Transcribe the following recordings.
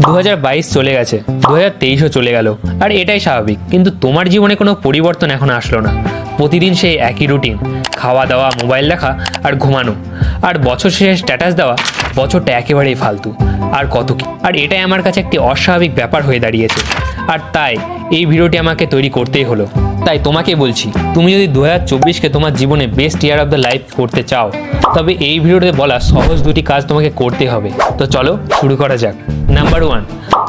2022 চলে গেছে, 2023ও চলে গেল, আর এটাই স্বাভাবিক। কিন্তু তোমার জীবনে কোনো পরিবর্তন এখন আসলো না। প্রতিদিন সেই একই রুটিন, খাওয়া দাওয়া, মোবাইল দেখা আর ঘুমানো, আর বছর শেষে স্ট্যাটাস দেওয়া। বছরটা একেবারেই ফালতু। আর কত কি, আর এটাই আমার কাছে একটি অস্বাভাবিক ব্যাপার হয়ে দাঁড়িয়েছে। আর তাই এই ভিডিওটি আমাকে তৈরি করতেই হলো। তাই তোমাকে বলছি, তুমি যদি 2024কে তোমার জীবনে best year of the life করতে চাও, তবে এই ভিডিওতে বলা সহজ দুটি কাজ তোমাকে করতে হবে। তো চলো শুরু করা যাক। Number 1,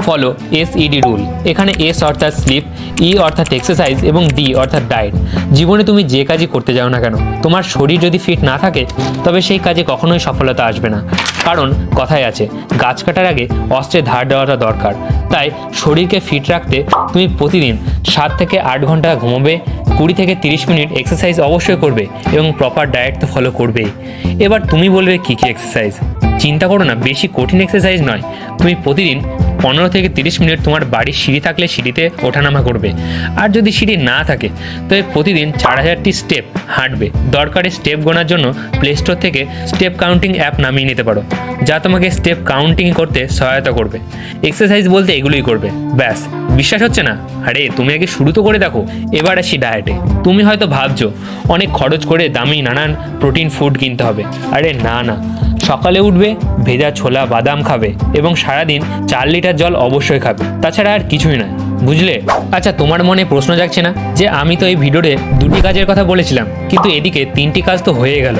follow SED rule. এখানে S অর্থাৎ স্লিপ, E অর্থাৎ এক্সারসাইজ এবং D অর্থাৎ ডায়েট। জীবনে তুমি যে কাজই করতে যাও না কেন, তোমার শরীর যদি ফিট না থাকে, তবে সেই কাজে কখনোই সফলতা আসবে না। কারণ কথায় আছে, গাছ কাটার আগে অস্ত্রে ধার দেওয়াটা দরকার। তাই শরীরকে ফিট রাখতে তুমি প্রতিদিন 7 থেকে 8 ঘন্টা ঘুমোবে, 20 থেকে 30 মিনিট এক্সারসাইজ অবশ্যই করবে এবং প্রপার ডায়েট তো ফলো করবেই। এবার তুমি বলবে কী কী এক্সারসাইজ। চিন্তা করো না, বেশি কঠিন এক্সারসাইজ নয়। তুমি প্রতিদিন 15 থেকে 30 মিনিট তোমার বাড়ির সিঁড়ি থাকলে সিঁড়িতে ওঠানামা করবে, আর যদি সিঁড়ি না থাকে তবে প্রতিদিন 4000টি স্টেপ হাঁটবে। দরকারে স্টেপ গোনার জন্য প্লে স্টোর থেকে স্টেপ কাউন্টিং অ্যাপ নামিয়ে নিতে পারো, যা তোমাকে স্টেপ কাউন্টিং করতে সহায়তা করবে। এক্সারসাইজ বলতে এগুলোই করবে, ব্যাস। বিশ্বাস হচ্ছে না? আরে তুমি আগে শুরু তো করে দেখো। এবার আসি ডায়েটে। তুমি হয়তো ভাবছো অনেক খরচ করে দামি নানান প্রোটিন ফুড কিনতে হবে। আরে না না, সকালে উঠবে, ভেজা ছোলা বাদাম খাবে এবং সারাদিন 4 লিটার জল অবশ্যই খাবে। তাছাড়া আর কিছুই নয়, বুঝলে? আচ্ছা, তোমার মনে প্রশ্ন জাগছে না যে আমি তো এই ভিডিওতে 2টি কাজের কথা বলেছিলাম, কিন্তু এদিকে 3টি কাজ তো হয়ে গেল।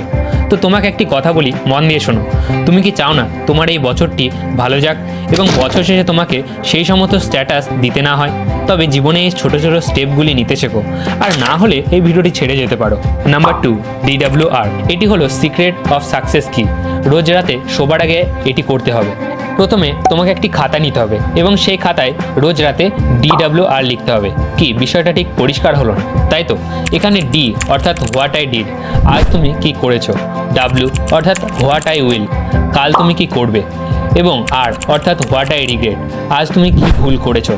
তো তোমাকে একটি কথা বলি, মন দিয়ে শোনো। তুমি কি চাও না তোমার এই বছরটি ভালো যাক এবং বছর শেষে তোমাকে সেই সমস্ত স্ট্যাটাস দিতে না হয়? তবে জীবনে এই ছোটো ছোটো স্টেপগুলি নিতে শেখো, আর না হলে এই ভিডিওটি ছেড়ে যেতে পারো। Number 2, DWR। এটি হলো সিক্রেট অফ সাকসেস কি। রোজ রাতে শোবার আগে এটি করতে হবে। প্রথমে তোমাকে একটি খাতা নিতে হবে এবং সেই খাতায় রোজ রাতে DWR লিখতে হবে। কি বিষয়টা ঠিক পরিষ্কার হলো না, তাই তো? এখানে D অর্থাৎ হোয়াট আই ডিড, আজ তুমি কি করেছো। W অর্থাৎ হোয়াট আই উইল, কাল তুমি কি করবে। এবং R অর্থাৎ হোয়াট আই রিগ্রেট, আজ তুমি কি ভুল করেছো।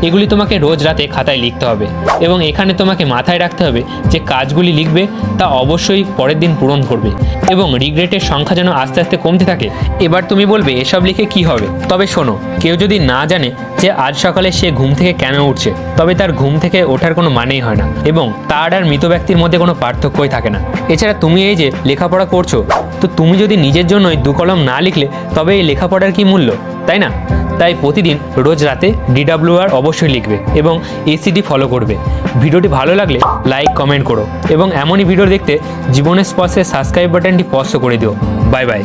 এগুলি তোমাকে রোজ রাতে খাতায় লিখতে হবে এবং এখানে তোমাকে মাথায় রাখতে হবে যে কাজগুলি লিখবে তা অবশ্যই পরের দিন পূরণ করবে এবং রিগ্রেটের সংখ্যা যেন আস্তে আস্তে কমতে থাকে। এবার তুমি বলবে এসব লিখে কি হবে? তবে শোনো, কেউ যদি না জানে যে আজ সকালে সে ঘুম থেকে কেন উঠছে, তবে তার ঘুম থেকে ওঠার কোনো মানেই হয় না এবং তার আর মৃত ব্যক্তির মধ্যে কোনো পার্থক্যই থাকে না। এছাড়া তুমি এই যে লেখাপড়া করছো, তো তুমি যদি নিজের জন্যই 2 কলম না লিখলে তবে এই লেখাপড়ার কি মূল্য, তাই না? তাই প্রতিদিন রোজ রাতে DWR অবশ্যই লিখবে এবং SED ফলো করবে। ভিডিওটি ভালো লাগলে লাইক কমেন্ট করো এবং এমনই ভিডিও দেখতে জীবনের স্পর্শে সাবস্ক্রাইব বাটনটি স্পর্শ করে দিও। Bye bye.